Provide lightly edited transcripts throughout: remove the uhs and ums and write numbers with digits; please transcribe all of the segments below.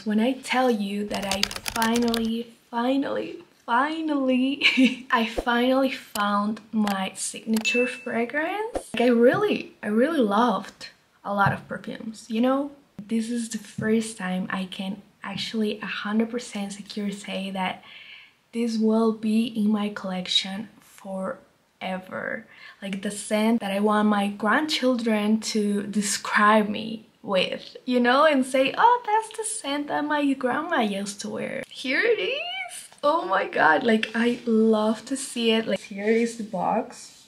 when I tell you that I finally I finally found my signature fragrance. Like I really loved a lot of perfumes, you know? This is the first time I can actually 100% secure say that this will be in my collection forever. Like the scent that I want my grandchildren to describe me with, you know, and say, oh, that's the scent that my grandma used to wear. Here it is. Oh my god, like I love to see it. Like here is the box.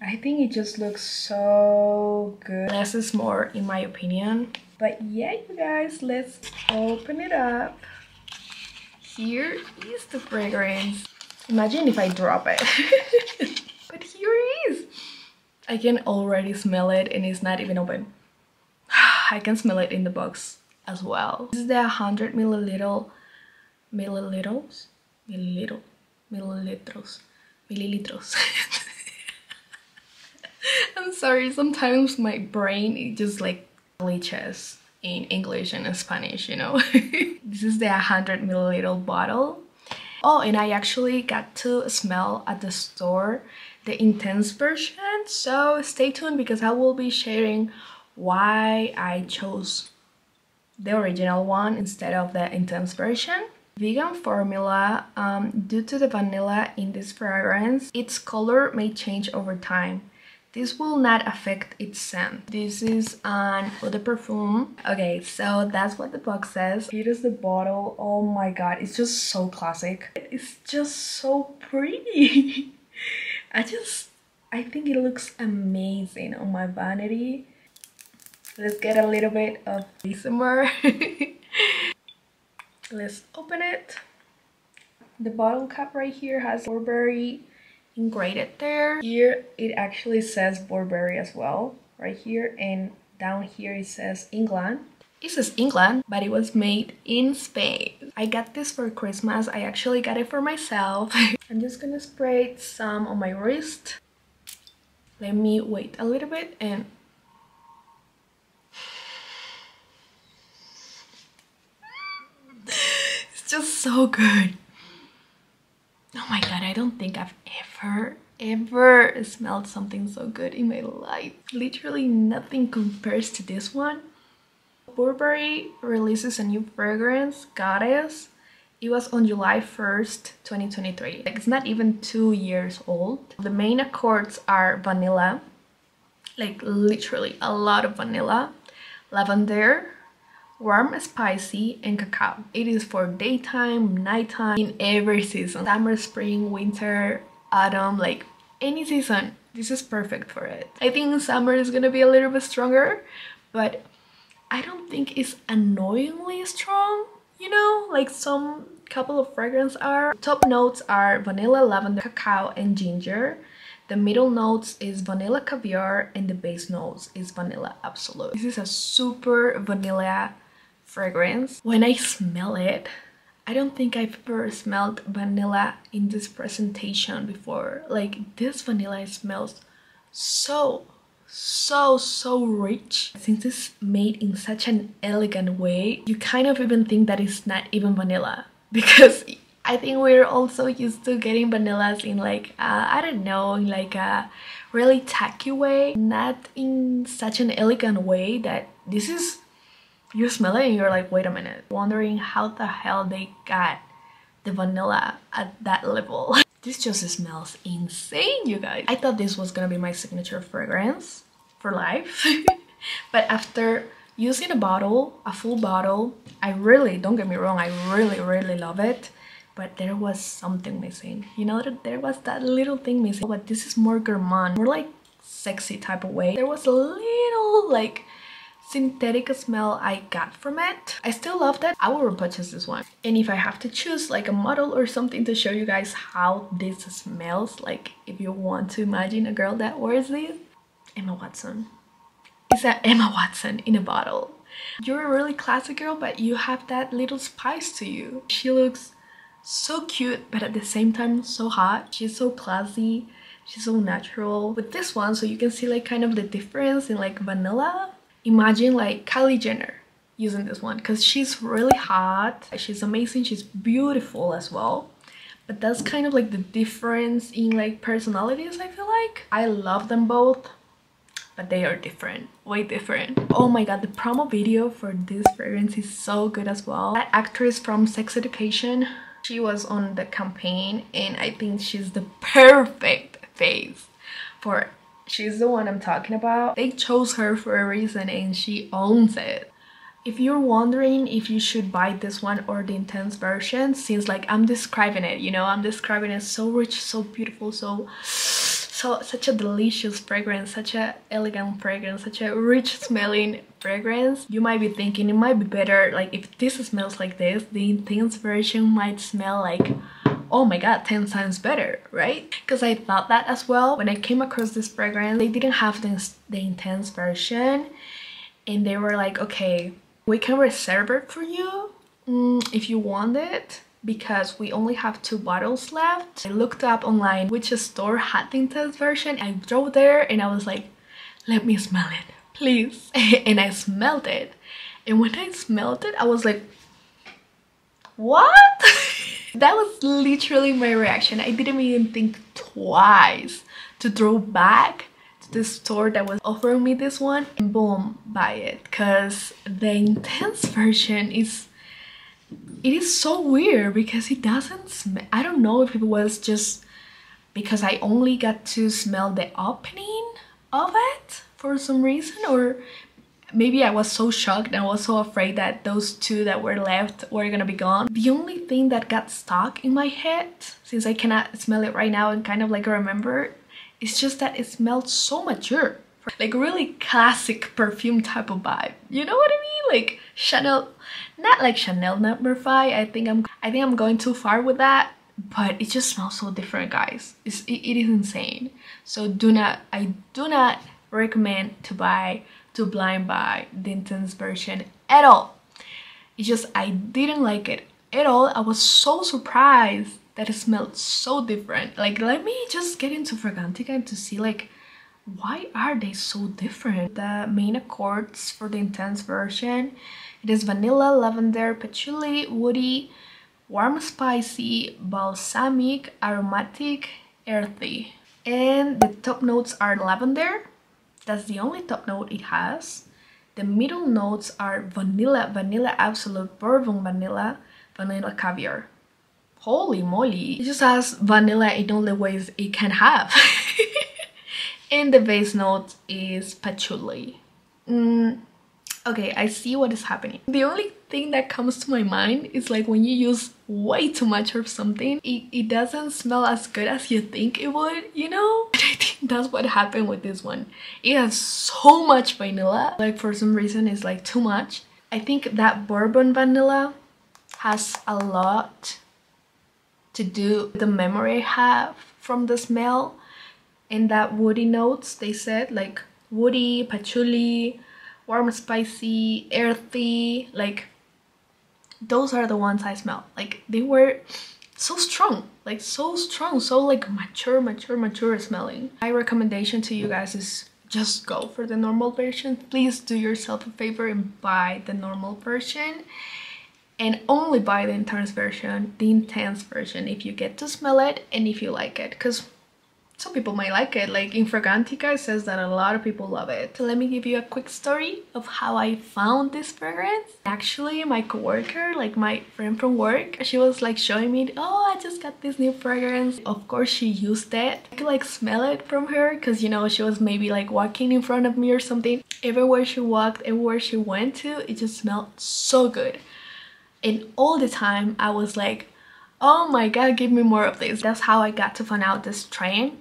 I think it just looks so good. Less is more in my opinion. But yeah, you guys, let's open it up. Here is the fragrance. Imagine if I drop it. But here it is. I can already smell it and it's not even open. I can smell it in the box as well. This is the 100 milliliters. I'm sorry, sometimes my brain it just like glitches in English and Spanish, you know. This is the 100 milliliter bottle. Oh, and I actually got to smell at the store the intense version, so stay tuned because I will be sharing why I chose the original one instead of the intense version. Vegan formula. Due to the vanilla in this fragrance, its color may change over time. This will not affect its scent. This is an eau de perfume. Okay, so that's what the box says. Here is the bottle. Oh my god, it's just so classic. It's just so pretty. I think it looks amazing on my vanity. Let's get a little bit of ASMR. Let's open it. The bottle cap right here has Burberry engraved there. Here it actually says Burberry as well, right here, and down here it says England. It says England, but it was made in Spain. I got this for Christmas. I actually got it for myself. I'm just gonna spray some on my wrist. Let me wait a little bit and it's just so good. Oh my god, I don't think I've ever smelled something so good in my life. Literally nothing compares to this one. Burberry releases a new fragrance, Goddess. It was on July 1st, 2023. Like, it's not even 2 years old. The main accords are vanilla, like literally a lot of vanilla, lavender, warm, spicy, and cacao. It is for daytime, nighttime, in every season. Summer, spring, winter, autumn, like any season. This is perfect for it. I think summer is gonna be a little bit stronger, but I don't think it's annoyingly strong, you know, like some couple of fragrances are. Top notes are vanilla, lavender, cacao, and ginger. The middle notes is vanilla caviar, and the base notes is vanilla absolute. This is a super vanilla fragrance. When I smell it, I don't think I've ever smelled vanilla in this presentation before. Like, this vanilla smells so rich. Since it's made in such an elegant way, you kind of even think that it's not even vanilla, because I think we're also used to getting vanillas in like I don't know, in like a really tacky way, not in such an elegant way. That this is, you smell it and you're like, wait a minute, wondering how the hell they got the vanilla at that level. This just smells insane, you guys. I thought this was gonna be my signature fragrance for life. But after using a bottle, a full bottle, I really, don't get me wrong, I really love it. But there was something missing, you know, that there was that little thing missing. But this is more gourmand, more like sexy type of way. There was a little like synthetic smell I got from it. I still loved it. I will repurchase this one. And if I have to choose like a model or something to show you guys how this smells, like if you want to imagine a girl that wears this, Emma Watson. It's an Emma Watson in a bottle. You're a really classy girl, but you have that little spice to you. She looks so cute, but at the same time so hot. She's so classy, she's so natural. With this one, so you can see like kind of the difference in like vanilla. Imagine like Kylie Jenner, using this one because she's really hot, she's amazing, she's beautiful as well. But that's kind of like the difference in like personalities. I feel like I love them both, but they are different, way different. Oh my god, the promo video for this fragrance is so good as well. That actress from Sex Education, she was on the campaign, and I think she's the perfect face for, she's the one I'm talking about. They chose her for a reason and she owns it. If you're wondering if you should buy this one or the intense version, since like I'm describing it, you know, I'm describing it so rich, so beautiful, such a delicious fragrance, such a elegant fragrance, such a rich smelling fragrance, you might be thinking it might be better, like if this smells like this, the intense version might smell like, oh my god, 10 times better, right? Because I thought that as well. When I came across this fragrance, they didn't have the intense version, and they were like, okay, we can reserve it for you if you want it, because we only have 2 bottles left. I looked up online which store had the intense version. I drove there and I was like, let me smell it, please. And I smelled it. And when I smelled it, I was like, what? That was literally my reaction. I didn't even think twice to throw back to the store that was offering me this one and boom, buy it. Because the intense version is, it is so weird because it doesn't smell. I don't know if it was just because I only got to smell the opening of it for some reason, or maybe I was so shocked and I was so afraid that those 2 that were left were gonna be gone. The only thing that got stuck in my head, since I cannot smell it right now and kind of like remember, it's just that it smelled so mature. Like really classic perfume type of vibe. You know what I mean? Like Chanel, not like Chanel number 5. I think I'm going too far with that, but it just smells so different, guys. It is insane. So I do not recommend to blind buy the intense version at all. It's just I didn't like it at all. I was so surprised that it smelled so different. Like, let me just get into Fragrantica to see like why are they so different. The main accords for the intense version, it is vanilla, lavender, patchouli, woody, warm, spicy, balsamic, aromatic, earthy. And the top notes are lavender. That's the only top note it has. The middle notes are vanilla, vanilla absolute, bourbon vanilla, vanilla caviar. Holy moly, it just has vanilla in all the ways it can have. And the base note is patchouli. Okay, I see what is happening. The only thing that comes to my mind is like when you use way too much of something, it doesn't smell as good as you think it would, you know? And I think that's what happened with this one. It has so much vanilla, like for some reason it's like too much. I think that bourbon vanilla has a lot to do with the memory I have from the smell. And that woody notes, they said, like woody, patchouli, warm, spicy, earthy, like those are the ones I smell. Like they were so strong, like so strong, so like mature smelling. My recommendation to you guys is just go for the normal version. Please do yourself a favor and buy the normal version, and only buy the intense version if you get to smell it and if you like it, because some people might like it. Like in Fragrantica, it says that a lot of people love it. So let me give you a quick story of how I found this fragrance. Actually, my coworker, like my friend from work, she was like showing me, oh, I just got this new fragrance. Of course, she used it. I could like smell it from her because, you know, she was maybe like walking in front of me or something. Everywhere she walked, everywhere she went to, it just smelled so good. And all the time, I was like, oh my god, give me more of this. That's how I got to find out this trend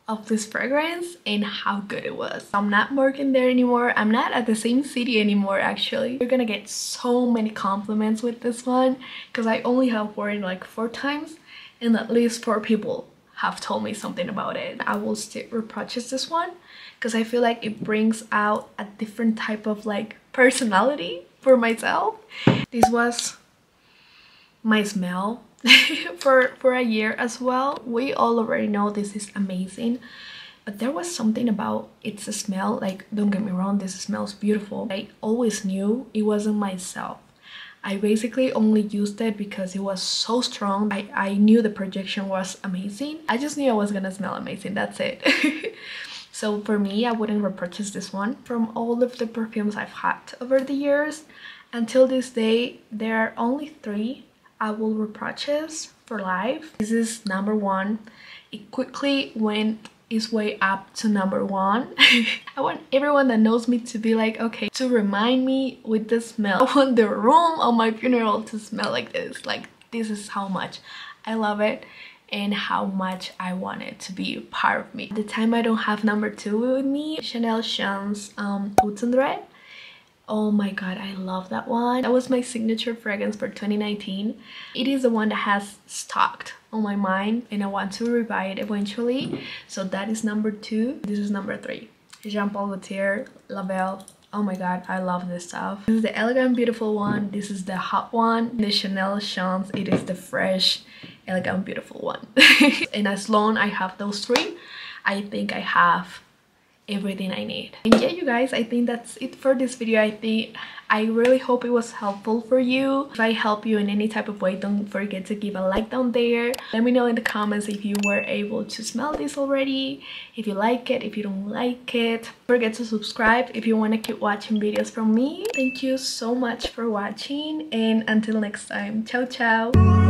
of this fragrance and how good it was. I'm not working there anymore. I'm not at the same city anymore, actually. You're gonna get so many compliments with this one because I only have worn it like 4 times and at least 4 people have told me something about it. I will still repurchase this one because I feel like it brings out a different type of like personality for myself. This was my smell for a year as well. We all already know this is amazing. but there was something about its smell. Like, don't get me wrong, this smells beautiful. I always knew it wasn't myself. I basically only used it because it was so strong. I knew the projection was amazing. I just knew I was gonna smell amazing, that's it. So for me, I wouldn't repurchase this one. From all of the perfumes I've had over the years, until this day, there are only 3 I will repurchase for life. This is number 1. It quickly went its way up to number 1. I want everyone that knows me to be like, okay, to remind me with the smell. I want the room of my funeral to smell like this. Like, this is how much I love it and how much I want it to be part of me. At the time, I don't have number 2 with me. Chanel Chance Red. Oh my god, I love that one. That was my signature fragrance for 2019. It is the one that has stocked on my mind and I want to rebuy it eventually. So that is number 2. This is number 3. Jean Paul Gaultier Label. Oh my god, I love this stuff. This is the elegant beautiful one. This is the hot one. The Chanel Chance, it is the fresh elegant beautiful one. And as long as I have those 3, I think I have everything I need. And yeah, you guys, I think that's it for this video. I really hope it was helpful for you. If I help you in any type of way, don't forget to give a like down there. Let me know in the comments if you were able to smell this already, if you like it, if you don't like it. Don't forget to subscribe if you want to keep watching videos from me. Thank you so much for watching, and until next time, ciao ciao.